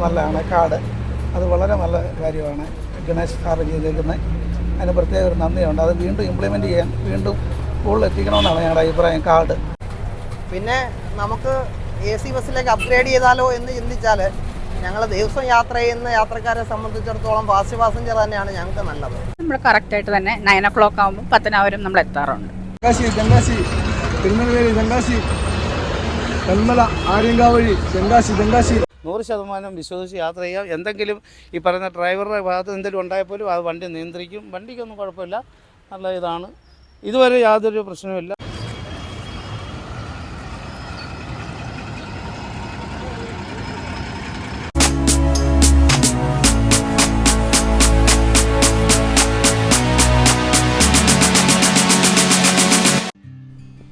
നല്ലതാണ്. കാർഡ് അത് വളരെ നല്ല കാര്യമാണ് ഗണേഷ് സാർ ചെയ്തേക്കുന്നത്. അതിന് പ്രത്യേക ഒരു നന്ദിയുണ്ട്. അത് വീണ്ടും ഇംപ്ലിമെൻറ്റ് ചെയ്യാൻ വീണ്ടും കൂടുതൽ എത്തിക്കണമെന്നാണ് ഞങ്ങളുടെ അഭിപ്രായം. കാർഡ് പിന്നെ നമുക്ക് AC ബസ്സിലേക്ക് അപ്ഗ്രേഡ് ചെയ്താലോ എന്ന് ചിന്തിച്ചാൽ ഞങ്ങൾ ദിവസം യാത്ര ചെയ്യുന്ന യാത്രക്കാരെ സംബന്ധിച്ചിടത്തോളം ഫാസ്റ്റ് പാസഞ്ചർ തന്നെയാണ് ഞങ്ങൾക്ക് നല്ലത്. നമ്മൾ കറക്റ്റായിട്ട് തന്നെ 9 o'clock ആകുമ്പോൾ പത്തനാപുരം നമ്മൾ എത്താറുണ്ട്. തെങ്കാശി തിരുനെൽവേലി തെങ്കാശി തെന്മല ആര്യങ്കാവഴി തെങ്കാശി 100% വിശ്വസിച്ച് യാത്ര ചെയ്യാം. എന്തെങ്കിലും ഈ പറയുന്ന ഡ്രൈവറുടെ ഭാഗത്ത് എന്തെങ്കിലും ഉണ്ടായപ്പോലും അത് വണ്ടി നിയന്ത്രിക്കും. വണ്ടിക്കൊന്നും കുഴപ്പമില്ല, നല്ല ഇതാണ്. ഇതുവരെ യാതൊരു പ്രശ്നവുമില്ല.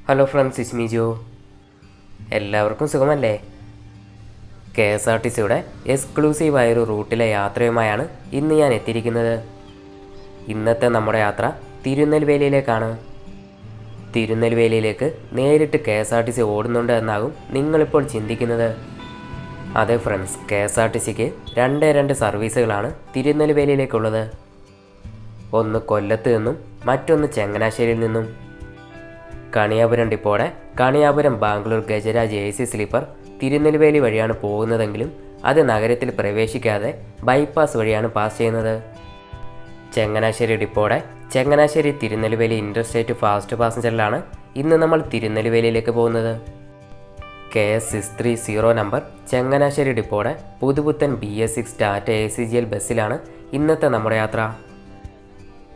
ഹലോ ഫ്രണ്ട്സ്, ഇറ്റ്സ് മീ ജോ. എല്ലാവർക്കും സുഖമല്ലേ? KSRTCയുടെ എക്സ്ക്ലൂസീവായൊരു റൂട്ടിലെ യാത്രയുമായാണ് ഇന്ന് ഞാൻ എത്തിയിരിക്കുന്നത്. ഇന്നത്തെ നമ്മുടെ യാത്ര തിരുനെൽവേലിയിലേക്കാണ്. തിരുനെൽവേലിയിലേക്ക് നേരിട്ട് KSRTC ഓടുന്നുണ്ട് എന്നാകും നിങ്ങളിപ്പോൾ ചിന്തിക്കുന്നത്. അതെ ഫ്രണ്ട്സ്, KSRTCക്ക് 2 സർവീസുകളാണ് തിരുനെൽവേലിയിലേക്കുള്ളത്. ഒന്ന് കൊല്ലത്ത് നിന്നും മറ്റൊന്ന് ചങ്ങനാശ്ശേരിയിൽ നിന്നും. കണിയാപുരം ഡിപ്പോടെ കണിയാപുരം ബാംഗ്ലൂർ ഗജരാജ് AC സ്ലീപ്പർ തിരുനെൽവേലി വഴിയാണ് പോകുന്നതെങ്കിലും അത് നഗരത്തിൽ പ്രവേശിക്കാതെ ബൈപ്പാസ് വഴിയാണ് പാസ് ചെയ്യുന്നത്. ചങ്ങനാശ്ശേരി ഡിപ്പോടെ ചങ്ങനാശ്ശേരി തിരുനെൽവേലി ഇൻ്റർസ്റ്റേറ്റ് ഫാസ്റ്റ് പാസഞ്ചറിലാണ് ഇന്ന് നമ്മൾ തിരുനെൽവേലിയിലേക്ക് പോകുന്നത്. KS 630 നമ്പർ ചങ്ങനാശ്ശേരി ഡിപ്പോടെ പുതുപുത്തൻ BS6 ടാറ്റ ACGL ബസ്സിലാണ് ഇന്നത്തെ നമ്മുടെ യാത്ര.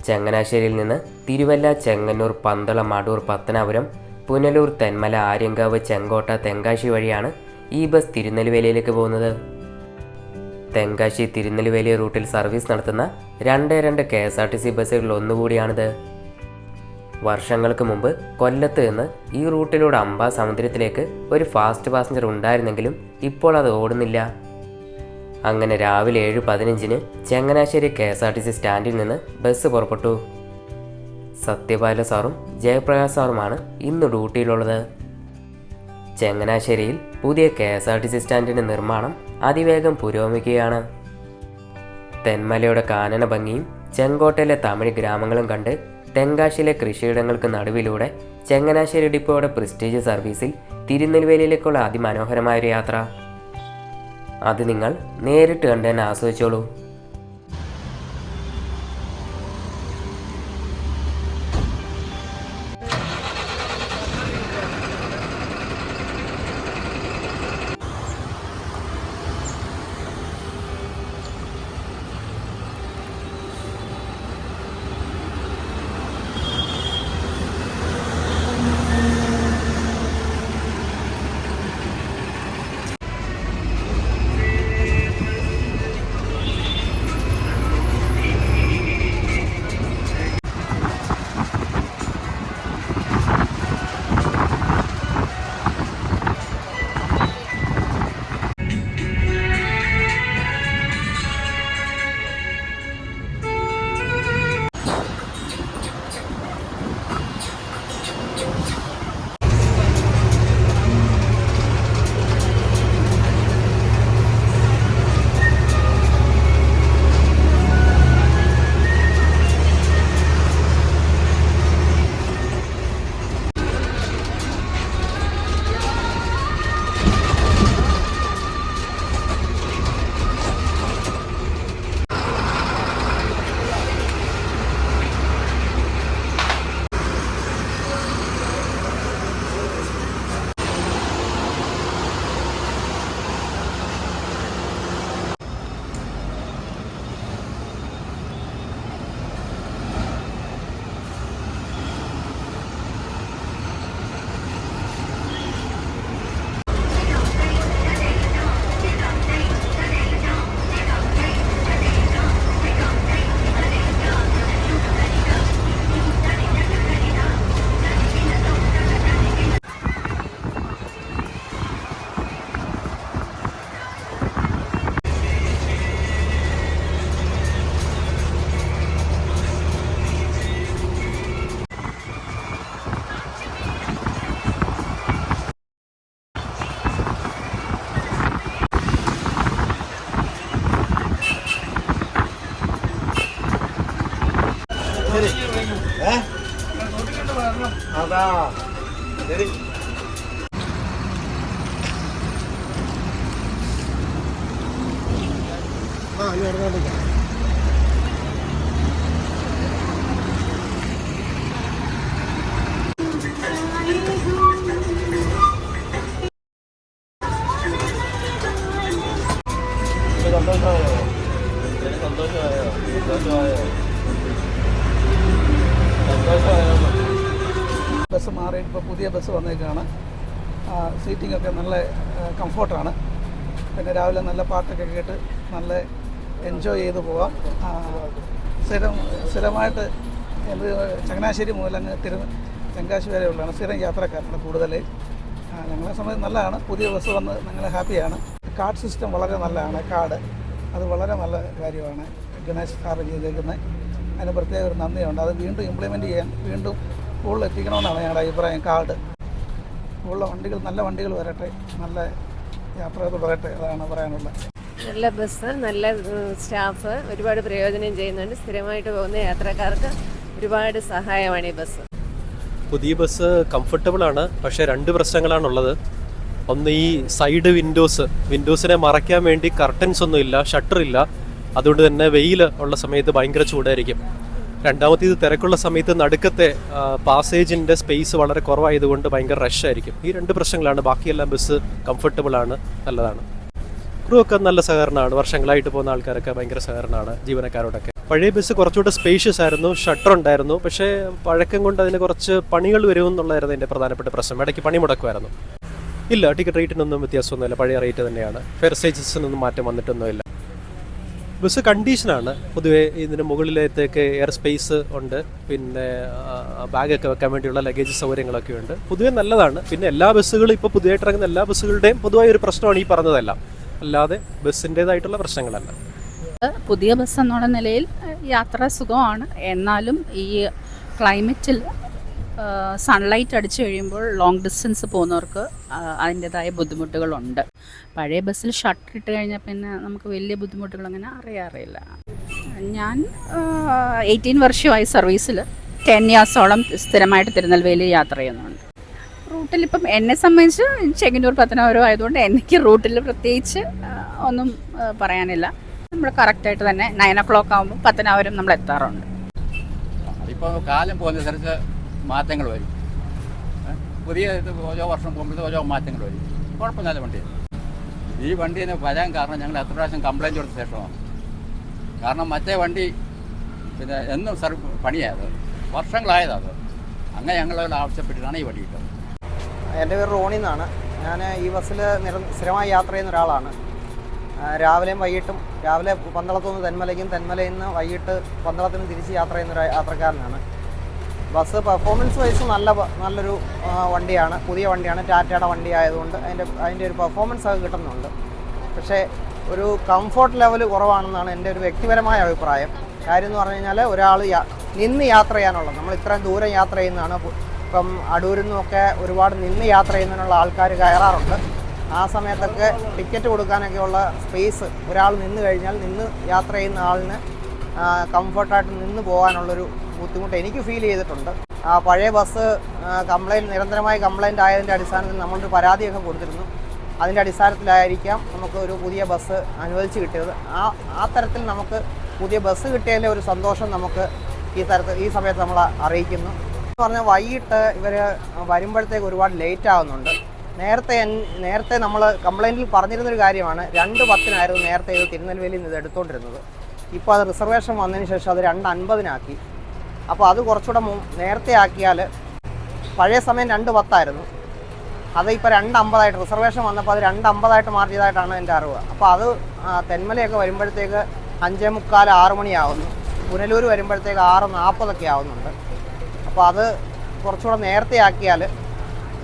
ചങ്ങനാശ്ശേരിയിൽ നിന്ന് തിരുവല്ല, ചെങ്ങന്നൂർ, പന്തളം, അടൂർ, പത്തനാപുരം, പുനലൂർ, തെന്മല, ആര്യങ്കാവ്, ചെങ്കോട്ട, തെങ്കാശി വഴിയാണ് ഈ ബസ് തിരുനെൽവേലിയിലേക്ക് പോകുന്നത്. തെങ്കാശി തിരുനെൽവേലി റൂട്ടിൽ സർവീസ് നടത്തുന്ന 2 KSRTC ബസ്സുകളിൽ ഒന്നുകൂടിയാണിത്. വർഷങ്ങൾക്ക് മുമ്പ് കൊല്ലത്ത് നിന്ന് ഈ റൂട്ടിലൂടെ അംബാസമുദ്രത്തിലേക്ക് ഒരു ഫാസ്റ്റ് പാസഞ്ചർ ഉണ്ടായിരുന്നെങ്കിലും ഇപ്പോൾ അത് ഓടുന്നില്ല. അങ്ങനെ രാവിലെ 7:15 ചങ്ങനാശ്ശേരി KSRTC സ്റ്റാൻഡിൽ നിന്ന് ബസ് പുറപ്പെട്ടു. സത്യപാല സാറും ജയപ്രകാശ് സാറുമാണ് ഇന്ന് ഡ്യൂട്ടിയിലുള്ളത്. ചങ്ങനാശ്ശേരിയിൽ പുതിയ KSRTC സ്റ്റാൻഡിൻ്റെ നിർമ്മാണം അതിവേഗം പുരോഗമിക്കുകയാണ്. തെന്മലയുടെ കാനന ഭംഗിയും ചെങ്കോട്ടയിലെ തമിഴ് ഗ്രാമങ്ങളും കണ്ട് തെങ്കാശിയിലെ കൃഷിയിടങ്ങൾക്ക് നടുവിലൂടെ ചങ്ങനാശ്ശേരി ഡിപ്പോയുടെ പ്രസ്റ്റീജ് സർവീസിൽ തിരുനെൽവേലിയിലേക്കുള്ള അതിമനോഹരമായൊരു യാത്ര. അത് നിങ്ങൾ നേരിട്ട് കണ്ട് തന്നെ ആസ്വദിച്ചോളൂ. ശരി അതാ ശരി. ബസ് മാറി ഇപ്പോൾ പുതിയ ബസ് വന്നേക്കാണ്. സീറ്റിംഗ് ഒക്കെ നല്ല കംഫോർട്ടാണ്. പിന്നെ രാവിലെ നല്ല പാട്ടൊക്കെ കേട്ട് നല്ല എൻജോയ് ചെയ്ത് പോകാം. സ്ഥിരമായിട്ട് എന്ത് ചങ്ങനാശ്ശേരി മുതൽ അങ്ങ് തെങ്കാശി വരെ ഉള്ളതാണ് സ്ഥിരം യാത്രക്കാരാണ് കൂടുതൽ. ഞങ്ങളെ സംബന്ധിച്ച് നല്ലതാണ്. പുതിയ ബസ് വന്ന് ഞങ്ങൾ ഹാപ്പിയാണ്. കാർഡ് സിസ്റ്റം വളരെ നല്ലതാണ്. കാർഡ് അത് വളരെ നല്ല കാര്യമാണ് ഗണേഷ് സാറ് ചെയ്തേക്കുന്നത്. അതിന് പ്രത്യേക ഒരു നന്ദിയുണ്ട്. അത് വീണ്ടും ഇംപ്ലിമെൻറ്റ് ചെയ്യാൻ വീണ്ടും കൂടുതൽ എത്തിക്കണമെന്നാണ് ഞങ്ങളുടെ അഭിപ്രായം. കാർഡ് ഉള്ള വണ്ടികൾ, നല്ല വണ്ടികൾ വരട്ടെ, നല്ല യാത്ര തുടരട്ടെ, അതാണ് പറയാനുള്ളത്. നല്ല ബസ്, നല്ല സ്റ്റാഫ്, ഒരുപാട് പ്രയോജനം ചെയ്യുന്നുണ്ട്. സ്ഥിരമായിട്ട് പോകുന്ന യാത്രക്കാർക്ക് ഒരുപാട് സഹായമാണ് ഈ ബസ്. പുതിയ ബസ് കംഫർട്ടബിളാണ്. പക്ഷേ 2 പ്രശ്നങ്ങളാണുള്ളത്. ഒന്ന്, ഈ സൈഡ് വിൻഡോസിനെ മറയ്ക്കാൻ വേണ്ടി കർട്ടൻസ് ഒന്നും ഇല്ല, ഷട്ടറില്ല. അതുകൊണ്ട് തന്നെ വെയിൽ ഉള്ള സമയത്ത് ഭയങ്കര ചൂടായിരിക്കും. രണ്ടാമത്തേത്, തിരക്കുള്ള സമയത്ത് നടുക്കത്തെ പാസേജിൻ്റെ സ്പേസ് വളരെ കുറവായതുകൊണ്ട് ഭയങ്കര റഷായിരിക്കും. ഈ 2 പ്രശ്നങ്ങളാണ്. ബാക്കിയെല്ലാം ബസ് കംഫർട്ടബിളാണ്, നല്ലതാണ്. ക്രൂ ഒക്കെ നല്ല സഹകരണമാണ്. വർഷങ്ങളായിട്ട് പോകുന്ന ആൾക്കാരൊക്കെ ഭയങ്കര സഹകരണമാണ് ജീവനക്കാരോടൊക്കെ. പഴയ ബസ് കുറച്ചുകൂടെ സ്പേഷ്യസ് ആയിരുന്നു, ഷട്ടർ ഉണ്ടായിരുന്നു. പക്ഷേ പഴക്കം കൊണ്ട് അതിന് കുറച്ച് പണികൾ വരുമെന്നുള്ളതായിരുന്നു എൻ്റെ പ്രധാനപ്പെട്ട പ്രശ്നം. ഇടയ്ക്ക് പണി മുടക്കുമായിരുന്നു. ഇല്ല, ടിക്കറ്റ് റേറ്റിനൊന്നും വ്യത്യാസമൊന്നുമില്ല, പഴയ റേറ്റ് തന്നെയാണ്. ഫെയർ ചേഞ്ചസിനൊന്നും മാറ്റം വന്നിട്ടൊന്നുമില്ല. ബസ് കണ്ടീഷനാണ്. പൊതുവേ ഇതിന് മുകളിലത്തേക്ക് എയർ സ്പേസ് ഉണ്ട്, പിന്നെ ബാഗൊക്കെ വെക്കാൻ വേണ്ടിയുള്ള ലഗേജ് സൗകര്യങ്ങളൊക്കെ ഉണ്ട്. പൊതുവേ നല്ലതാണ്. പിന്നെ എല്ലാ ബസ്സുകളും ഇപ്പോൾ പുതിയതായിട്ട് ഇറങ്ങുന്ന എല്ലാ ബസ്സുകളുടെയും പൊതുവായ ഒരു പ്രശ്നമാണ് ഈ പറഞ്ഞതെല്ലാം, അല്ലാതെ ബസ്സിൻ്റേതായിട്ടുള്ള പ്രശ്നങ്ങളല്ല. പുതിയ ബസ് എന്നുള്ള നിലയിൽ യാത്ര സുഖമാണ്. എന്നാലും ഈ ക്ലൈമറ്റിൽ സൺലൈറ്റ് അടിച്ചു കഴിയുമ്പോൾ ലോങ് ഡിസ്റ്റൻസ് പോകുന്നവർക്ക് അതിൻ്റെതായ ബുദ്ധിമുട്ടുകളുണ്ട്. പഴയ ബസ്സിൽ ഷട്ടർ ഇട്ട് കഴിഞ്ഞാൽ പിന്നെ നമുക്ക് വലിയ ബുദ്ധിമുട്ടുകൾ അങ്ങനെ അറിയാറില്ല. ഞാൻ 18 വർഷമായി സർവീസിൽ. 10 ഇയേഴ്സോളം സ്ഥിരമായിട്ട് തിരുനെൽവേലി യാത്ര ചെയ്യുന്നുണ്ട്. റൂട്ടിൽ ഇപ്പം എന്നെ സംബന്ധിച്ച് ചെങ്ങന്നൂർ പത്തനാപുരം ആയതുകൊണ്ട് എനിക്ക് റൂട്ടിൽ പ്രത്യേകിച്ച് ഒന്നും പറയാനില്ല. നമ്മൾ കറക്റ്റായിട്ട് തന്നെ 9 o'clock ആകുമ്പോൾ പത്തനാപുരം നമ്മൾ എത്താറുണ്ട്. ഇപ്പോൾ കാലം പോകുന്നതനുസരിച്ച് മാറ്റങ്ങൾ വരും. പുതിയ ഓരോ വർഷം പോകുമ്പോഴത്തെ ഓരോ മാറ്റങ്ങൾ വരും. കുഴപ്പമില്ലാത്ത വണ്ടിയാണ് ഈ വണ്ടീനെ വരാൻ കാരണം ഞങ്ങൾ എത്ര പ്രാവശ്യം കംപ്ലയിൻറ്റ് കൊടുത്ത ശേഷമാണ്. കാരണം മറ്റേ വണ്ടി പിന്നെ എന്നും പണിയായത്, വർഷങ്ങളായതത്. അങ്ങനെ ഞങ്ങളോട് ആവശ്യപ്പെട്ടിട്ടാണ് ഈ വണ്ടി കിട്ടുന്നത്. എൻ്റെ പേര് റോണി എന്നാണ്. ഞാൻ ഈ ബസ്സിൽ സ്ഥിരമായി യാത്ര ചെയ്യുന്ന ഒരാളാണ്. രാവിലെയും വൈകിട്ടും, രാവിലെ പന്തളത്തുനിന്ന് തെന്മലയ്ക്കും, തെന്മലയിൽ നിന്ന് വൈകിട്ട് പന്തളത്തിനും തിരിച്ച് യാത്ര ചെയ്യുന്ന ഒരു യാത്രക്കാരനാണ്. ബസ് പെർഫോമൻസ് വൈസ് നല്ലൊരു വണ്ടിയാണ്, പുതിയ വണ്ടിയാണ്. ടാറ്റയുടെ വണ്ടി ആയതുകൊണ്ട് അതിൻ്റെ ഒരു പെർഫോമൻസ് ഒക്കെ കിട്ടുന്നുണ്ട്. പക്ഷേ ഒരു കംഫോർട്ട് ലെവൽ കുറവാണെന്നാണ് എൻ്റെ ഒരു വ്യക്തിപരമായ അഭിപ്രായം. കാര്യം എന്ന് പറഞ്ഞു കഴിഞ്ഞാൽ ഒരാൾ നിന്ന് യാത്ര ചെയ്യാനുള്ളത്, നമ്മൾ ഇത്രയും ദൂരം യാത്ര ചെയ്യുന്നതാണ്. ഇപ്പം അടൂരിൽ നിന്നൊക്കെ ഒരുപാട് നിന്ന് യാത്ര ചെയ്യുന്നതിനുള്ള ആൾക്കാർ കയറാറുണ്ട്. ആ സമയത്തൊക്കെ ടിക്കറ്റ് കൊടുക്കാനൊക്കെയുള്ള സ്പേസ് ഒരാൾ നിന്ന് കഴിഞ്ഞാൽ നിന്ന് യാത്ര ചെയ്യുന്ന ആളിന് കംഫർട്ടായിട്ട് നിന്ന് പോകാനുള്ളൊരു ബുദ്ധിമുട്ട് എനിക്ക് ഫീൽ ചെയ്തിട്ടുണ്ട്. പഴയ ബസ് നിരന്തരമായി കംപ്ലൈൻ്റ് ആയതിൻ്റെ അടിസ്ഥാനത്തിൽ നമ്മളൊരു പരാതിയൊക്കെ കൊടുത്തിരുന്നു. അതിൻ്റെ അടിസ്ഥാനത്തിലായിരിക്കാം നമുക്ക് ഒരു പുതിയ ബസ് അനുവദിച്ച് കിട്ടിയത്. ആ തരത്തിൽ നമുക്ക് പുതിയ ബസ് കിട്ടിയതിൻ്റെ ഒരു സന്തോഷം നമുക്ക് ഈ സമയത്ത് നമ്മൾ അറിയിക്കുന്നു. എന്ന് പറഞ്ഞാൽ വൈകിട്ട് ഇവർ വരുമ്പോഴത്തേക്ക് ഒരുപാട് ലേറ്റ് ആകുന്നുണ്ട്. നേരത്തെ നമ്മൾ കംപ്ലൈൻറ്റിൽ പറഞ്ഞിരുന്നൊരു കാര്യമാണ്, 2:10 നേരത്തെ ഇത് തിരുനെൽവേലിയിൽ നിന്ന് ഇത് എടുത്തുകൊണ്ടിരുന്നത്. ഇപ്പോൾ അത് റിസർവേഷൻ വന്നതിന് ശേഷം അത് 2:50 അപ്പോൾ അത് കുറച്ചുകൂടെ നേരത്തെ ആക്കിയാൽ, പഴയ സമയം 2:10 അത് ഇപ്പോൾ 2:50 റിസർവേഷൻ വന്നപ്പോൾ അത് 2:50 മാറ്റിയതായിട്ടാണ് എൻ്റെ അറിവ്. അപ്പോൾ അത് തെന്മലയൊക്കെ വരുമ്പോഴത്തേക്ക് 5:45, 6 മണിയാവുന്നു. പുനലൂർ വരുമ്പോഴത്തേക്ക് 6:40 ആവുന്നുണ്ട്. അപ്പോൾ അത് കുറച്ചുകൂടെ നേരത്തെ ആക്കിയാൽ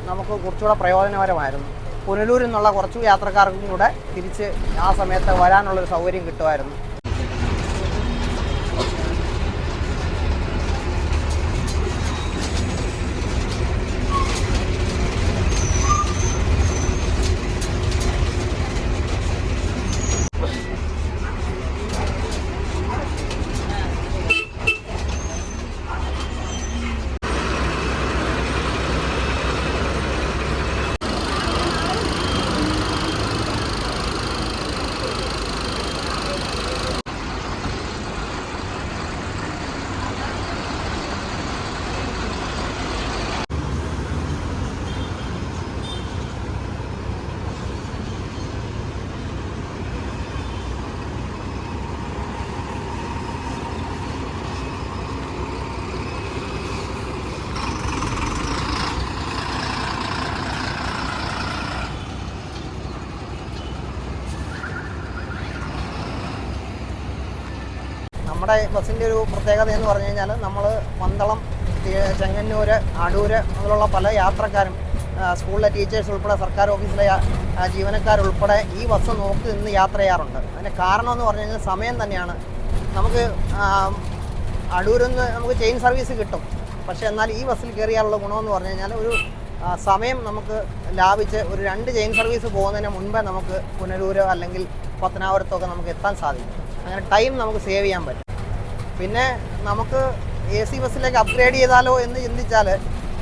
നമുക്ക് കുറച്ചുകൂടെ പ്രയോജനകരമായിരുന്നു. പുനലൂരിൽ നിന്നുള്ള കുറച്ച് യാത്രക്കാർക്കും കൂടെ തിരിച്ച് ആ സമയത്ത് വരാനുള്ളൊരു സൗകര്യം കിട്ടുമായിരുന്നു. നമ്മുടെ ബസ്സിൻ്റെ ഒരു പ്രത്യേകത എന്ന് പറഞ്ഞു കഴിഞ്ഞാൽ നമ്മൾ പന്തളം, ചെങ്ങന്നൂർ, അടൂർ മുതലുള്ള പല യാത്രക്കാരും സ്കൂളിലെ ടീച്ചേഴ്സ് ഉൾപ്പെടെ സർക്കാർ ഓഫീസിലെ ജീവനക്കാരുൾപ്പെടെ ഈ ബസ് നോക്കി നിന്ന് യാത്ര ചെയ്യാറുണ്ട്. അതിൻ്റെ കാരണം എന്ന് പറഞ്ഞു കഴിഞ്ഞാൽ സമയം തന്നെയാണ്. നമുക്ക് അടൂരിൽ നിന്ന് നമുക്ക് ചെയിൻ സർവീസ് കിട്ടും. പക്ഷേ എന്നാൽ ഈ ബസ്സിൽ കയറിയാലുള്ള ഗുണമെന്ന് പറഞ്ഞു കഴിഞ്ഞാൽ ഒരു സമയം നമുക്ക് ലാഭിച്ച് ഒരു 2 ചെയിൻ സർവീസ് പോകുന്നതിന് മുൻപേ നമുക്ക് പുനലൂരോ അല്ലെങ്കിൽ പത്തനാപുരത്തൊക്കെ നമുക്ക് എത്താൻ സാധിക്കും. അങ്ങനെ ടൈം നമുക്ക് സേവ് ചെയ്യാൻ പറ്റും. പിന്നെ നമുക്ക് AC ബസ്സിലേക്ക് അപ്ഗ്രേഡ് ചെയ്താലോ എന്ന് ചിന്തിച്ചാൽ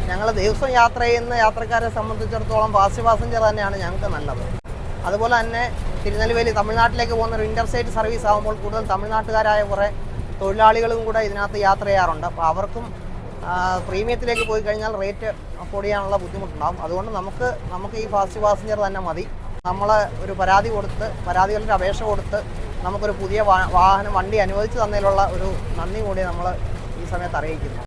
ഞങ്ങൾ ദിവസം യാത്ര ചെയ്യുന്ന യാത്രക്കാരെ സംബന്ധിച്ചിടത്തോളം ഫാസ്റ്റ് പാസഞ്ചർ തന്നെയാണ് ഞങ്ങൾക്ക് നല്ലത്. അതുപോലെ തന്നെ തിരുനെൽവേലി തമിഴ്നാട്ടിലേക്ക് പോകുന്ന ഒരു ഇൻ്റർസ്റ്റേറ്റ് സർവീസ് ആകുമ്പോൾ കൂടുതൽ തമിഴ്നാട്ടുകാരായ കുറേ തൊഴിലാളികളും കൂടെ ഇതിനകത്ത് യാത്ര ചെയ്യാറുണ്ട്. അപ്പോൾ അവർക്കും പ്രീമിയത്തിലേക്ക് പോയി കഴിഞ്ഞാൽ റേറ്റ് അഫോർഡ് ചെയ്യാനുള്ള ബുദ്ധിമുട്ടുണ്ടാകും. അതുകൊണ്ട് നമുക്ക് ഈ ഫാസ്റ്റ് പാസഞ്ചർ തന്നെ മതി. നമ്മൾ ഒരു പരാതികളുടെ അപേക്ഷ കൊടുത്ത് നമുക്കൊരു പുതിയ വണ്ടി അനുവദിച്ച് തന്നതിലുള്ള ഒരു നന്ദി കൂടി നമ്മൾ ഈ സമയത്ത് അറിയിക്കുന്നു.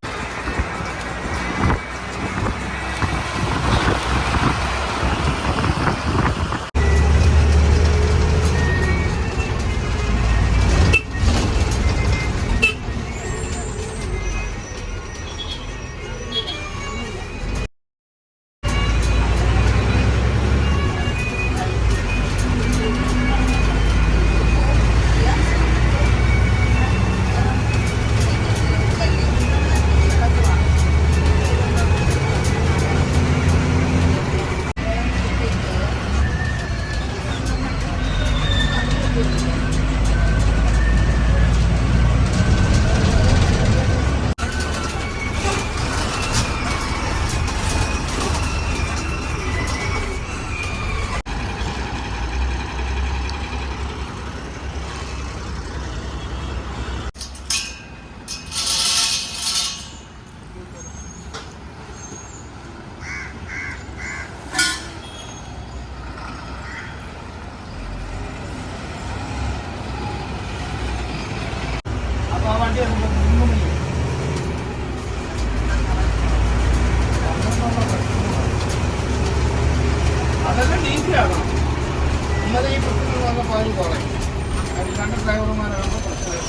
അതെല്ലാം ഡീസി ആകണം. ഇന്നലെ ഈ പ്രശ്നങ്ങൾ വന്ന പാല് കുറയും. അത് 2 ഡ്രൈവർമാരാകുമ്പോൾ പ്രശ്നം.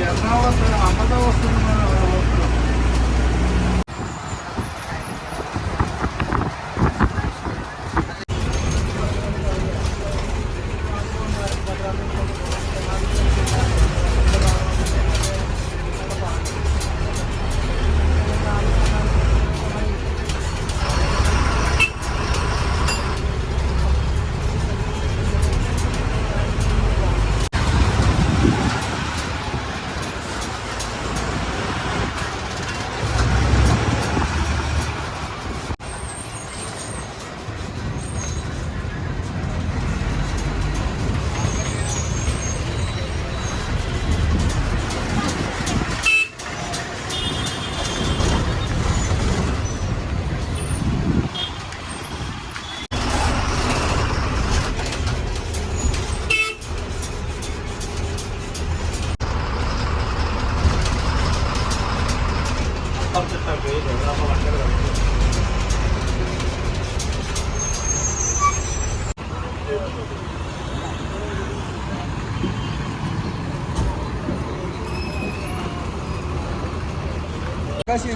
എറണാകുളത്ത് അമൃത ഹോസ്പിറ്റൽ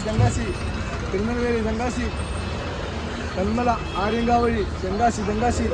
തെങ്കാശി, തിരുനെൽവേലി, തെങ്കാശി, തെന്മല, ആര്യങ്കാവഴി, തെങ്കാശി.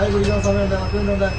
ചായ കുടിക്കുന്ന സമയമുണ്ട്, മക്കളുണ്ട്.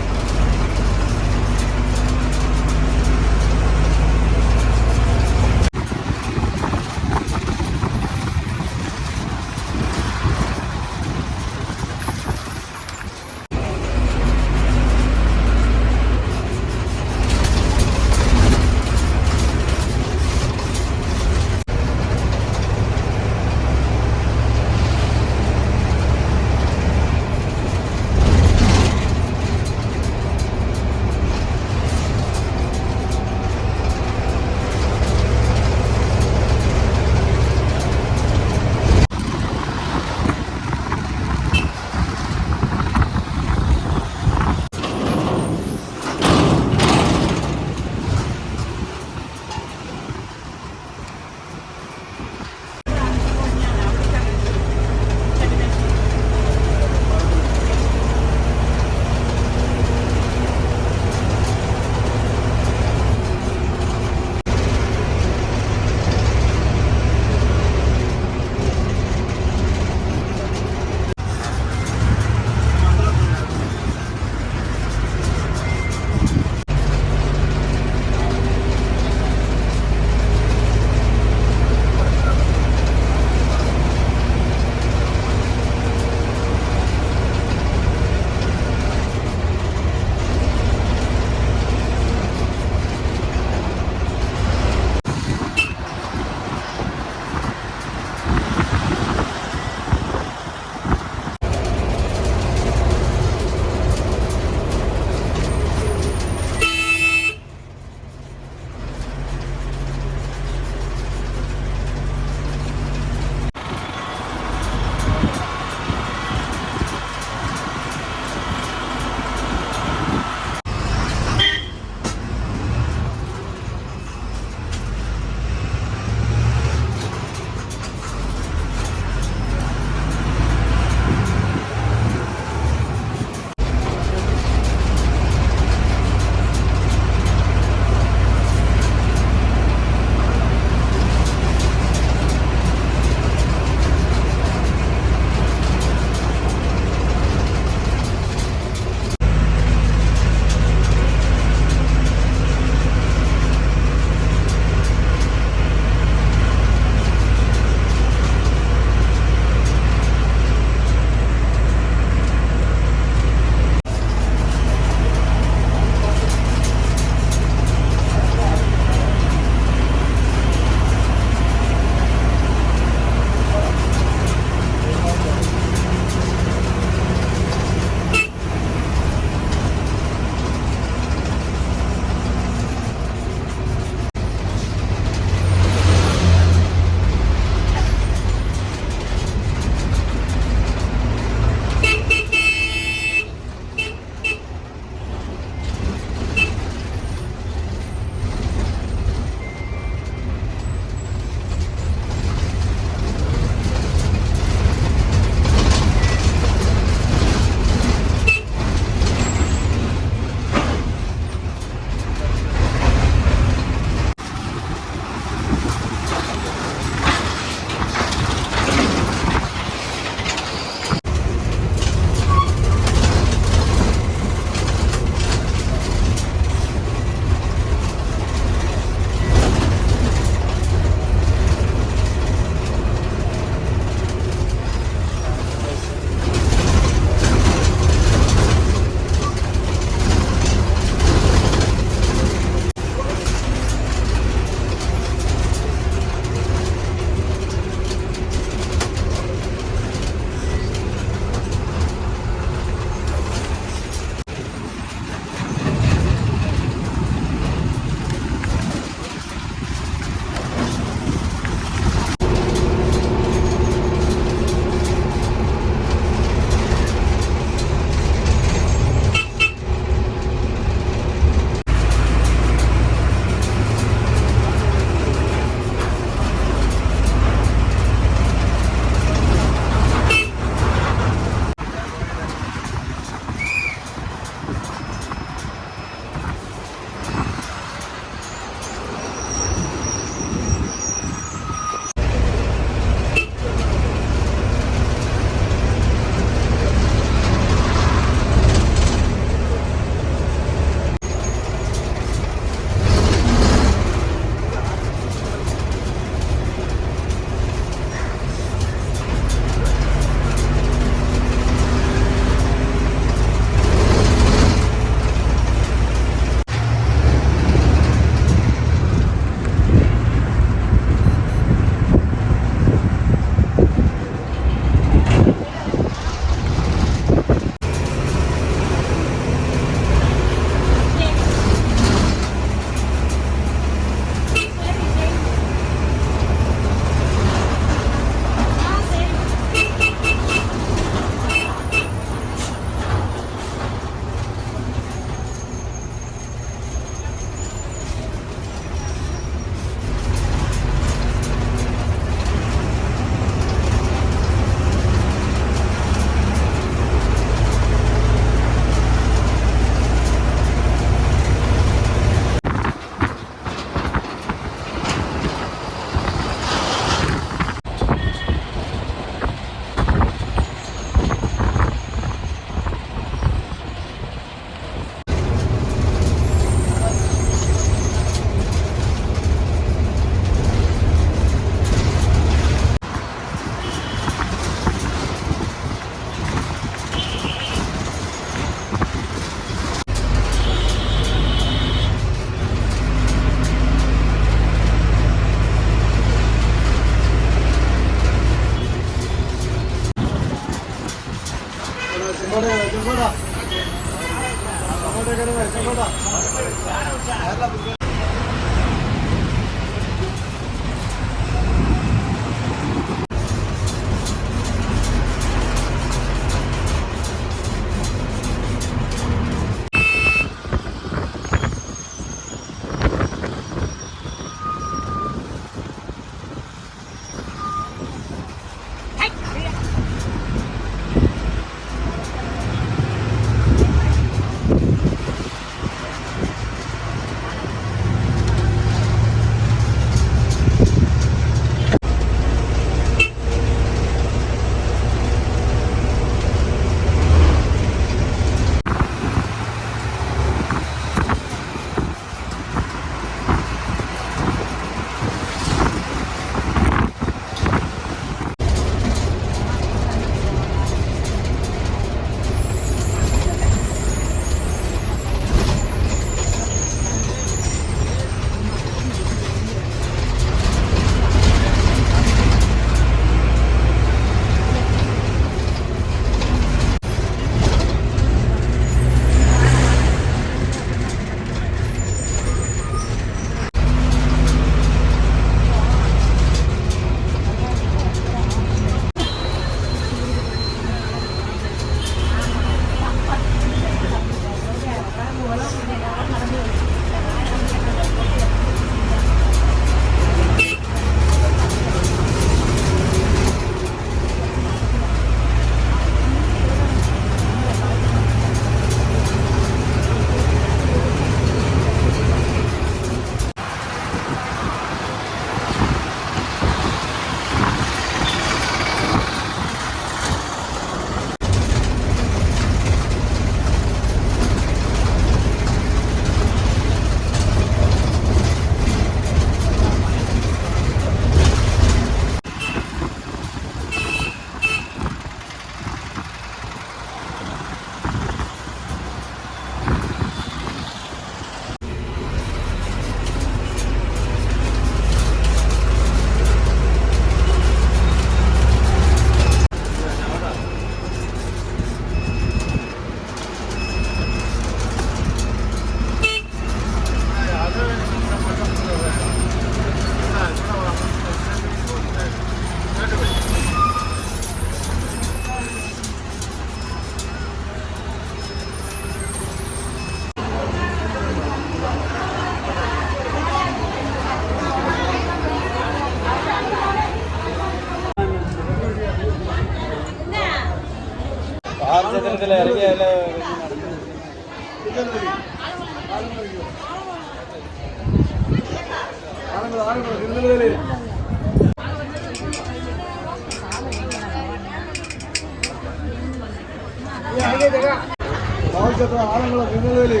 ആണുങ്ങളെ തിരുനെൽവേലി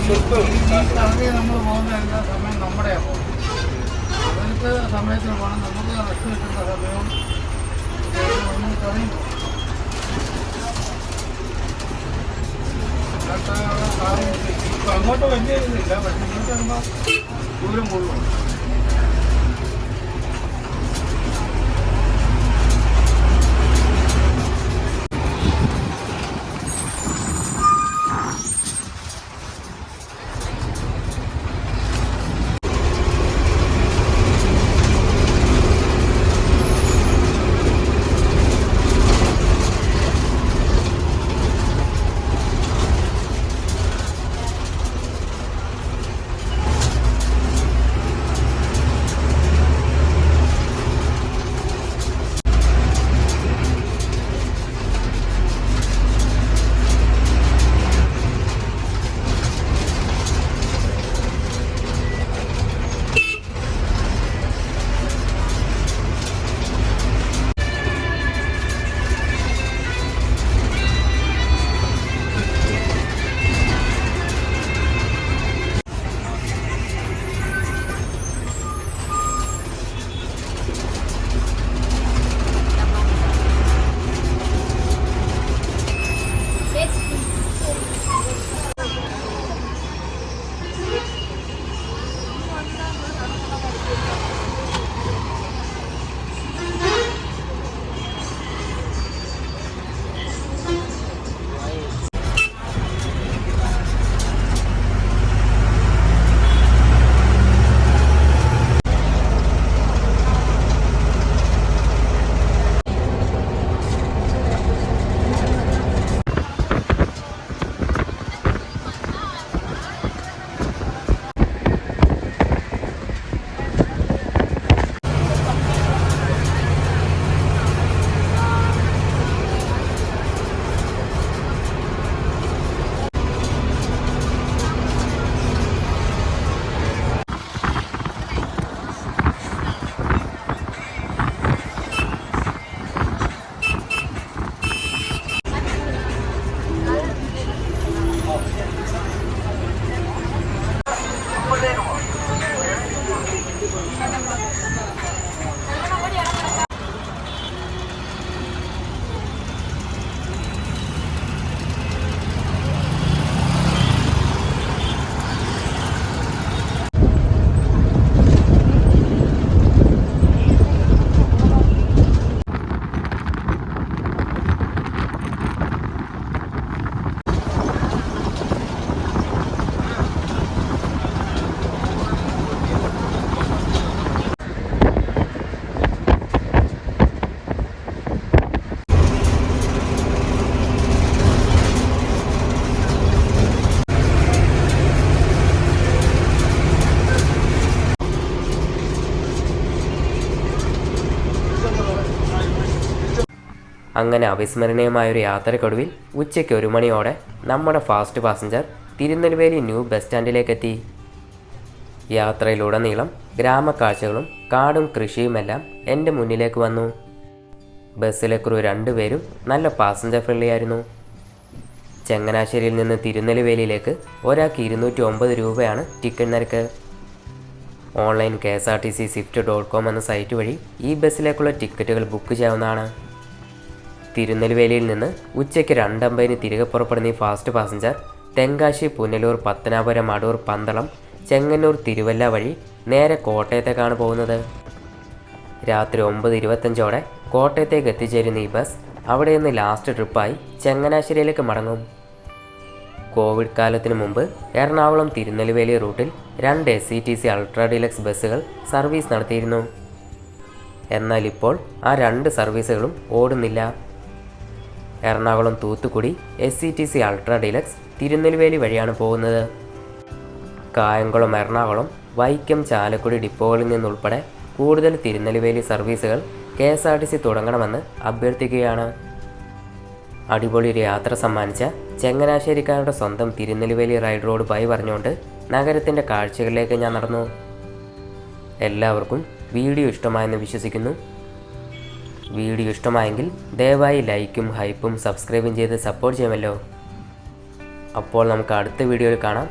കറങ്ങി നമ്മൾ പോകുന്ന എല്ലാ സമയം നമ്മുടെയാണ് പോകുന്നത്. അവർക്ക് സമയത്തിന് പോകണം, നമുക്ക് റെസ്റ്റ് കിട്ടുന്ന സമയവും നമ്മൾ കറങ്ങി പോകും. ഇപ്പം അങ്ങോട്ട് വലിയ ഇതില്ല, പക്ഷെ ഇങ്ങോട്ട് വരുമ്പോൾ ദൂരം കൂടുതലാണ്. അങ്ങനെ അവിസ്മരണീയമായൊരു യാത്രക്കൊടുവിൽ ഉച്ചയ്ക്ക് 1 മണിയോടെ നമ്മുടെ fast passenger Tirunelveli new bus സ്റ്റാൻഡിലേക്കെത്തി. യാത്രയിലുടനീളം ഗ്രാമക്കാഴ്ചകളും കാടും കൃഷിയുമെല്ലാം എൻ്റെ മുന്നിലേക്ക് വന്നു. ബസ്സിലെ ക്രൂ 2 പേരും നല്ല പാസഞ്ചർ ഫ്രണ്ട്ലി ആയിരുന്നു. ചങ്ങനാശ്ശേരിയിൽ നിന്ന് തിരുനെൽവേലിയിലേക്ക് ഒരാൾക്ക് 209 രൂപയാണ് ടിക്കറ്റ് നിരക്ക്. ഓൺലൈൻ KSRTC Swift.com എന്ന സൈറ്റ് വഴി ഈ ബസ്സിലേക്കുള്ള ടിക്കറ്റുകൾ ബുക്ക് ചെയ്യാവുന്നതാണ്. തിരുനെൽവേലിയിൽ നിന്ന് ഉച്ചയ്ക്ക് 2:50 തിരികെ പുറപ്പെടുന്ന ഈ ഫാസ്റ്റ് പാസഞ്ചർ തെങ്കാശി, പുനലൂർ, പത്തനാപുരം, അടൂർ, പന്തളം, ചെങ്ങന്നൂർ, തിരുവല്ല വഴി നേരെ കോട്ടയത്തേക്കാണ് പോകുന്നത്. രാത്രി 9:25 കോട്ടയത്തേക്ക് എത്തിച്ചേരുന്ന ഈ ബസ് അവിടെ നിന്ന് ലാസ്റ്റ് ട്രിപ്പായി ചങ്ങനാശ്ശേരിയിലേക്ക് മടങ്ങും. കോവിഡ് കാലത്തിന് മുമ്പ് എറണാകുളം തിരുനെൽവേലി റൂട്ടിൽ 2 SCTC അൾട്രാ ഡീലക്സ് ബസ്സുകൾ സർവീസ് നടത്തിയിരുന്നു. എന്നാൽ ഇപ്പോൾ ആ 2 സർവീസുകളും ഓടുന്നില്ല. Ernakulam Thoothukudi SCTC ultra deluxe Tirunelveli വഴിയാണ് പോകുന്നത്. കായംകുളം, എറണാകുളം, വൈക്കം, ചാലക്കുടി ഡിപ്പോകളിൽ നിന്നുൾപ്പെടെ കൂടുതൽ തിരുനെൽവേലി സർവീസുകൾ KSRTC തുടങ്ങണമെന്ന് അഭ്യർത്ഥിക്കുകയാണ്. അടിപൊളി ഒരു യാത്ര സമ്മാനിച്ച ചങ്ങനാശ്ശേരിക്കാരുടെ സ്വന്തം തിരുനെൽവേലി റൈഡ് റോഡ് ബൈ പറഞ്ഞുകൊണ്ട് നഗരത്തിൻ്റെ കാഴ്ചകളിലേക്ക് ഞാൻ നടന്നു. എല്ലാവർക്കും വീഡിയോ ഇഷ്ടമായെന്ന് വിശ്വസിക്കുന്നു. വീഡിയോ ഇഷ്ടമായെങ്കിൽ ദയവായി ലൈക്കും ഹൈപ്പും സബ്സ്ക്രൈബും ചെയ്ത് സപ്പോർട്ട് ചെയ്യുമല്ലോ. അപ്പോൾ നമുക്ക് അടുത്ത വീഡിയോയിൽ കാണാം.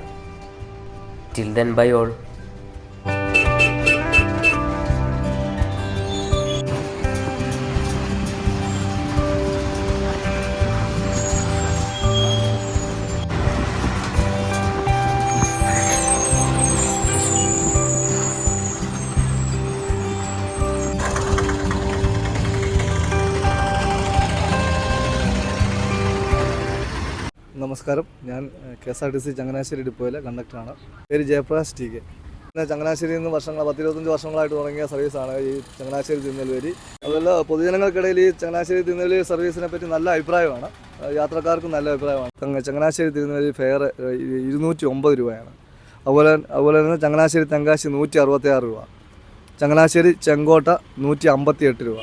Till then bye all. നമസ്കാരം, ഞാൻ KSRTC ചങ്ങനാശ്ശേരി ഡിപ്പോയിലെ കണ്ടക്ടറാണ്. പേര് ജയപ്രകാശ് ടി കെ. ചങ്ങനാശ്ശേരിയിൽ നിന്ന് 10-25 വർഷങ്ങളായിട്ട് തുടങ്ങിയ സർവീസാണ് ഈ ചങ്ങനാശ്ശേരി തിരുനെൽവേലി. അതുപോലെ പൊതുജനങ്ങൾക്കിടയിൽ ഈ ചങ്ങനാശ്ശേരി തിരുനെൽവേലി സർവീസിനെ പറ്റി നല്ല അഭിപ്രായമാണ്, യാത്രക്കാർക്കും നല്ല അഭിപ്രായമാണ്. ചങ്ങനാശ്ശേരി തിരുനെൽവേലി ഫെയർ 209 രൂപയാണ്. അതുപോലെ തന്നെ ചങ്ങനാശ്ശേരി തെങ്കാശി 166 രൂപ, ചങ്ങനാശ്ശേരി ചെങ്കോട്ട 158 രൂപ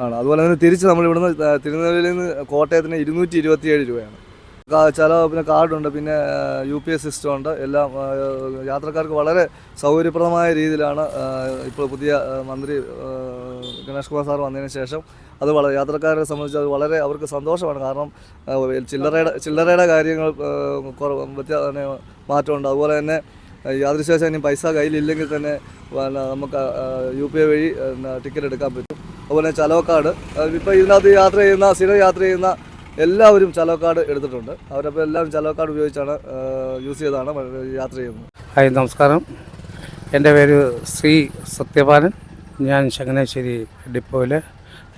ആണ്. അതുപോലെ തന്നെ തിരിച്ച് നമ്മളിവിടുന്ന് തിരുനെൽവേലിയിൽ നിന്ന് കോട്ടയത്തിന് 227 രൂപയാണ്. പിന്നെ കാർഡുണ്ട്, പിന്നെ UPS സിസ്റ്റം ഉണ്ട്. എല്ലാം യാത്രക്കാർക്ക് വളരെ സൗകര്യപ്രദമായ രീതിയിലാണ് ഇപ്പോൾ പുതിയ മന്ത്രി ഗണേഷ് കുമാർ സാർ വന്നതിന് ശേഷം അത് യാത്രക്കാരെ സംബന്ധിച്ച് അത് വളരെ അവർക്ക് സന്തോഷമാണ്. കാരണം ചില്ലറയുടെ കാര്യങ്ങൾ മാറ്റമുണ്ട്. അതുപോലെ തന്നെ യാദൃശ്യവശാൽ ഇനി പൈസ കയ്യിലില്ലെങ്കിൽ തന്നെ നമുക്ക് UPI വഴി ടിക്കറ്റ് എടുക്കാൻ പറ്റും. അതുപോലെ ചലോ കാർഡ്, ഇപ്പോൾ ഇതിനകത്ത് സ്ഥിരം യാത്ര ചെയ്യുന്ന എല്ലാവരും ചലോ കാർഡ് എടുത്തിട്ടുണ്ട്. അവരപ്പോൾ എല്ലാവരും ചലോ കാർഡ് ഉപയോഗിച്ചാണ് യൂസ് ചെയ്താണ് യാത്ര ചെയ്യുന്നത്. ഹായ്, നമസ്കാരം. എൻ്റെ പേര് ശ്രീ സത്യപാലൻ. ഞാൻ ചങ്ങനാശ്ശേരി ഡിപ്പോയിലെ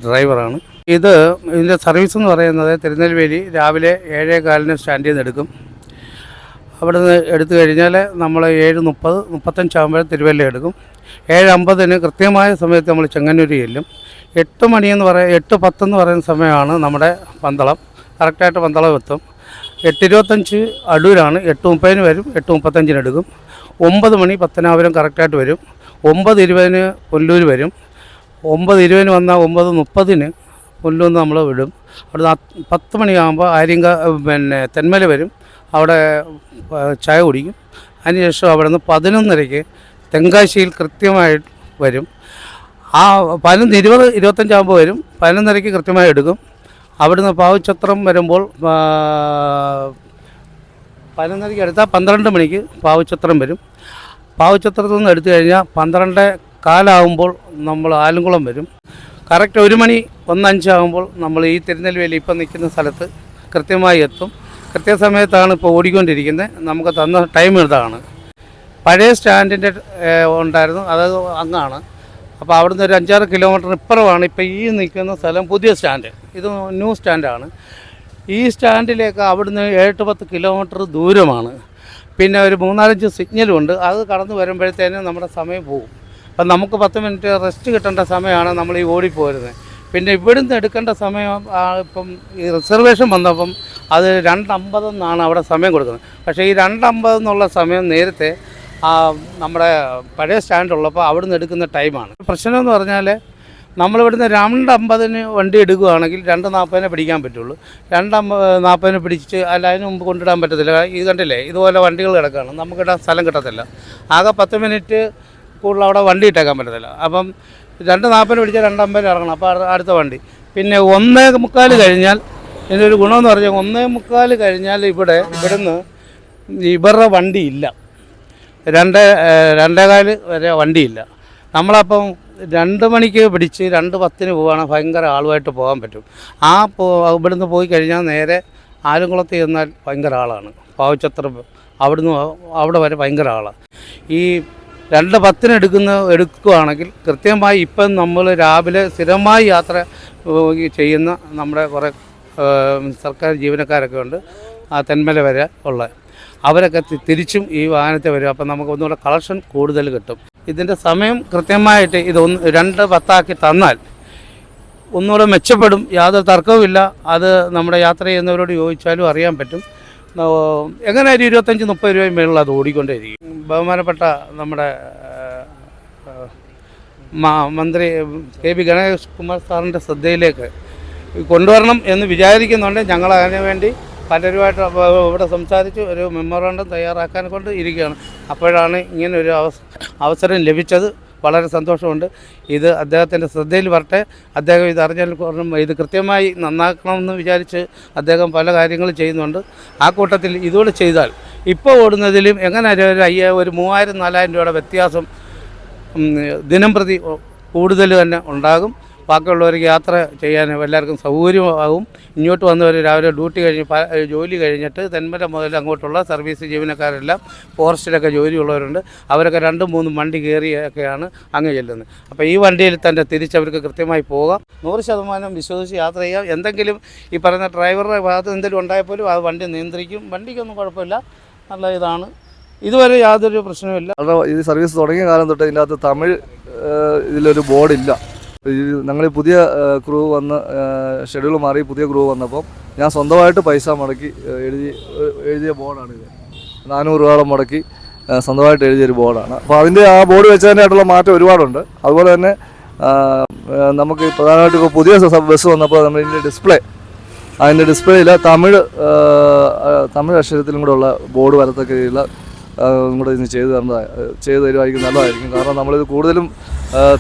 ഡ്രൈവറാണ്. ഇതിൻ്റെ സർവീസ് എന്ന് പറയുന്നത് തിരുനെൽവേലി രാവിലെ 7:15 സ്റ്റാൻഡിൽ നിന്ന് എടുക്കും. അവിടെ നിന്ന് എടുത്തു കഴിഞ്ഞാൽ നമ്മൾ 7:30-35 ആകുമ്പോൾ തിരുവല്ല എടുക്കും. 7:50 കൃത്യമായ സമയത്ത് നമ്മൾ ചെങ്ങന്നൂർ ചെല്ലും. 8:10 എന്ന് പറയുന്ന സമയമാണ് നമ്മുടെ പന്തളം. കറക്റ്റായിട്ട് പന്തളം എത്തും. 8:25 അടൂരാണ്. 8:30 വരും, 8:35 എടുക്കും. 9 മണി പത്തനാപുരം കറക്റ്റായിട്ട് വരും. 9:20 പുല്ലൂർ വരും. 9:20 വന്നാൽ 9:30 പുല്ലൂർ നമ്മൾ വിടും. അവിടെ 10 മണിയാകുമ്പോൾ തെന്മല വരും. അവിടെ ചായ കുടിക്കും. അതിനുശേഷം അവിടെ നിന്ന് 11:30 തെങ്കാശിയിൽ കൃത്യമായിട്ട് വരും. ആ 11:20-25 ആകുമ്പോൾ വരും. 11:30 കൃത്യമായി എടുക്കും. അവിടുന്ന് പാവുച്ചത്രം വരുമ്പോൾ 11:30 എടുത്താൽ 12 മണിക്ക് പാവുച്ചത്രം വരും. പാവുച്ചത്രത്തിൽ നിന്ന് എടുത്തു കഴിഞ്ഞാൽ 12:15 നമ്മൾ ആലങ്കുളം വരും. കറക്റ്റ് 1 മണി 1:05 ആകുമ്പോൾ നമ്മൾ ഈ തിരുനെൽവേലി ഇപ്പം നിൽക്കുന്ന സ്ഥലത്ത് കൃത്യമായി എത്തും. കൃത്യസമയത്താണ് ഇപ്പോൾ ഓടിക്കൊണ്ടിരിക്കുന്നത്. നമുക്ക് തന്ന ടൈം ഇതാണ്. പഴയ സ്റ്റാൻഡിൻ്റെ ഉണ്ടായിരുന്നു, അത് അങ്ങാണ്. അപ്പോൾ അവിടുന്ന് ഒരു 5-6 കിലോമീറ്റർ ഇപ്പുറമാണ് ഇപ്പോൾ ഈ നിൽക്കുന്ന സ്ഥലം പുതിയ സ്റ്റാൻഡ്. ഇത് ന്യൂ സ്റ്റാൻഡാണ്. ഈ സ്റ്റാൻഡിലേക്ക് അവിടുന്ന് 7-10 കിലോമീറ്റർ ദൂരമാണ്. പിന്നെ ഒരു 3-4 സിഗ്നലുണ്ട്. അത് കടന്നു വരുമ്പോഴത്തേനും നമ്മുടെ സമയം പോകും. അപ്പം നമുക്ക് 10 മിനിറ്റ് റെസ്റ്റ് കിട്ടേണ്ട സമയമാണ് നമ്മൾ ഈ ഓടിപ്പോരുന്നത്. പിന്നെ ഇവിടുന്ന് എടുക്കേണ്ട സമയം ഇപ്പം ഈ റിസർവേഷൻ വന്നപ്പം അത് 2:50 എന്നാണ് അവിടെ സമയം കൊടുക്കുന്നത്. പക്ഷേ ഈ 2:50 എന്നുള്ള സമയം നേരത്തെ നമ്മുടെ പഴയ സ്റ്റാൻഡുള്ളപ്പോൾ അവിടുന്ന് എടുക്കുന്ന ടൈമാണ്. പ്രശ്നം എന്ന് പറഞ്ഞാൽ നമ്മളിവിടുന്ന് 2:50 വണ്ടി എടുക്കുകയാണെങ്കിൽ 2:40 പിടിക്കാൻ പറ്റുള്ളൂ. 2:40 പിടിച്ച് അതിന് മുമ്പ് കൊണ്ടിടാൻ പറ്റത്തില്ല. ഇത് കണ്ടില്ലേ, ഇതുപോലെ വണ്ടികൾ കിടക്കുകയാണ്, നമുക്കിടാൻ സ്ഥലം കിട്ടത്തില്ല. ആകെ 10 മിനിറ്റ് കൂടുതൽ അവിടെ വണ്ടി ഇട്ടേക്കാൻ പറ്റത്തില്ല. അപ്പം 2:40 പിടിച്ചാൽ 2:50 ഇറങ്ങണം. അപ്പോൾ അടുത്ത വണ്ടി. പിന്നെ 1:45 കഴിഞ്ഞാൽ ഇതിനൊരു ഗുണമെന്ന് പറഞ്ഞാൽ 1:45 കഴിഞ്ഞാൽ ഇവിടുന്ന് ഇവരുടെ വണ്ടിയില്ല. 2:15 വരെ വണ്ടിയില്ല. നമ്മളപ്പം 2 മണിക്ക് പിടിച്ച് 2:10 പോവുകയാണെങ്കിൽ ഭയങ്കര ആളുമായിട്ട് പോകാൻ പറ്റും. ഇവിടുന്ന് പോയി കഴിഞ്ഞാൽ നേരെ ആലങ്കുളത്ത് ചെന്നാൽ ഭയങ്കര ആളാണ്. പാവുച്ചത്രം അവിടെ വരെ ഭയങ്കര ആളാണ്. ഈ 2:10 എടുക്കുകയാണെങ്കിൽ കൃത്യമായി ഇപ്പം നമ്മൾ രാവിലെ സ്ഥിരമായി യാത്ര ചെയ്യുന്ന നമ്മുടെ കുറേ സർക്കാർ ജീവനക്കാരൊക്കെ ഉണ്ട്, തെന്മല വരെ ഉള്ള അവരൊക്കെ തിരിച്ചും ഈ വാഹനത്തെ വരും. അപ്പം നമുക്ക് ഒന്നുകൂടെ കളക്ഷൻ കൂടുതൽ കിട്ടും. ഇതിൻ്റെ സമയം കൃത്യമായിട്ട് 2:10 തന്നാൽ ഒന്നുകൂടെ മെച്ചപ്പെടും. യാതൊരു തർക്കവുമില്ല. അത് നമ്മുടെ യാത്ര ചെയ്യുന്നവരോട് ചോദിച്ചാലും അറിയാൻ പറ്റും. എങ്ങനെ ഒരു 25-30 രൂപയും മേളിൽ അത് ഓടിക്കൊണ്ടേയിരിക്കും. ബഹുമാനപ്പെട്ട നമ്മുടെ മന്ത്രി KB ഗണേഷ് കുമാർ സാറിൻ്റെ ശ്രദ്ധയിലേക്ക് കൊണ്ടുവരണം എന്ന് വിചാരിക്കുന്നുണ്ട്. ഞങ്ങൾ അതിനു വേണ്ടി പലരുമായിട്ട് ഇവിടെ സംസാരിച്ച് ഒരു മെമ്മോറാണ്ടം തയ്യാറാക്കാൻ കൊണ്ട് ഇരിക്കുകയാണ്. അപ്പോഴാണ് ഇങ്ങനൊരു അവസരം ലഭിച്ചത്. വളരെ സന്തോഷമുണ്ട്. ഇത് അദ്ദേഹത്തിൻ്റെ ശ്രദ്ധയിൽ വരട്ടെ. അദ്ദേഹം ഇത് അറിഞ്ഞാൽ ഇത് കൃത്യമായി നന്നാക്കണമെന്ന് വിചാരിച്ച് അദ്ദേഹം പല കാര്യങ്ങളും ചെയ്യുന്നുണ്ട്. ആ കൂട്ടത്തിൽ ഇതുകൂടെ ചെയ്താൽ ഇപ്പോൾ ഓടുന്നതിലും എങ്ങനെ ഒരു 3000-4000 രൂപയുടെ വ്യത്യാസം ദിനം പ്രതി കൂടുതൽ തന്നെ ഉണ്ടാകും. ബാക്കിയുള്ളവർക്ക് യാത്ര ചെയ്യാൻ എല്ലാവർക്കും സൗകര്യമാകും. ഇങ്ങോട്ട് വന്നവർ രാവിലെ ഡ്യൂട്ടി കഴിഞ്ഞ് ജോലി കഴിഞ്ഞിട്ട് തെന്മല മുതൽ അങ്ങോട്ടുള്ള സർവീസ് ജീവനക്കാരെല്ലാം ഫോറസ്റ്റിലൊക്കെ ജോലിയുള്ളവരുണ്ട്. അവരൊക്കെ 2-3 വണ്ടി കയറിയൊക്കെയാണ് അങ്ങ് ചെല്ലുന്നത്. അപ്പോൾ ഈ വണ്ടിയിൽ തന്നെ തിരിച്ചവർക്ക് കൃത്യമായി പോകാം. 100% വിശ്വസിച്ച് യാത്ര ചെയ്യാം. എന്തെങ്കിലും ഈ പറയുന്ന ഡ്രൈവറുടെ ഭാഗത്ത് എന്തെങ്കിലും ഉണ്ടായപ്പോലും അത് വണ്ടി നിയന്ത്രിക്കും. വണ്ടിക്കൊന്നും കുഴപ്പമില്ല, നല്ല ഇതാണ്. ഇതുവരെ യാതൊരു പ്രശ്നവുമില്ല. ഈ സർവീസ് തുടങ്ങിയ കാലം തൊട്ട് ഇതിൻ്റെ അകത്ത് തമിഴ് ഇതിലൊരു ബോർഡില്ല. ഞങ്ങൾ പുതിയ ക്രൂ വന്ന് ഷെഡ്യൂൾ മാറി പുതിയ ക്രൂ വന്നപ്പോൾ ഞാൻ സ്വന്തമായിട്ട് പൈസ മുടക്കി എഴുതിയ ബോർഡാണിത്. 400 രൂപയോളം മുടക്കി സ്വന്തമായിട്ട് എഴുതിയൊരു ബോർഡാണ്. അപ്പോൾ അതിൻ്റെ ആ ബോർഡ് വെച്ചതിനായിട്ടുള്ള മാറ്റം ഒരുപാടുണ്ട്. അതുപോലെ തന്നെ നമുക്ക് പ്രധാനമായിട്ട് ഇപ്പോൾ പുതിയ ബസ് വന്നപ്പോൾ നമ്മളിതിൻ്റെ അതിൻ്റെ ഡിസ്പ്ലേയിൽ തമിഴ് അക്ഷരത്തിലും കൂടെ ഉള്ള ബോർഡ് വരത്തക്ക രീതിയിലുള്ള കൂടെ ഇന്ന് ചെയ്തു തരുമായിരിക്കും, നല്ലതായിരിക്കും. കാരണം നമ്മളിത് കൂടുതലും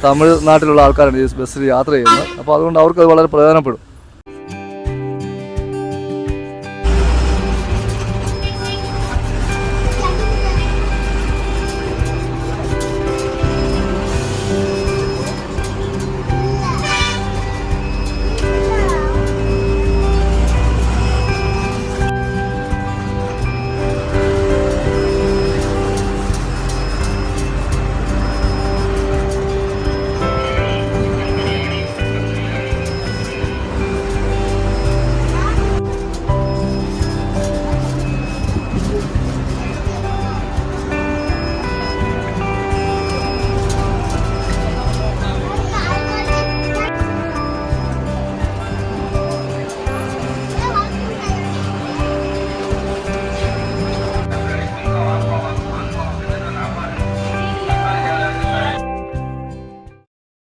തമിഴ്നാട്ടിലുള്ള ആൾക്കാരാണ് ഈ ബസ്സിൽ യാത്ര ചെയ്യുന്നത്. അപ്പോൾ അതുകൊണ്ട് അവർക്ക് അത് വളരെ പ്രയോജനപ്പെടും.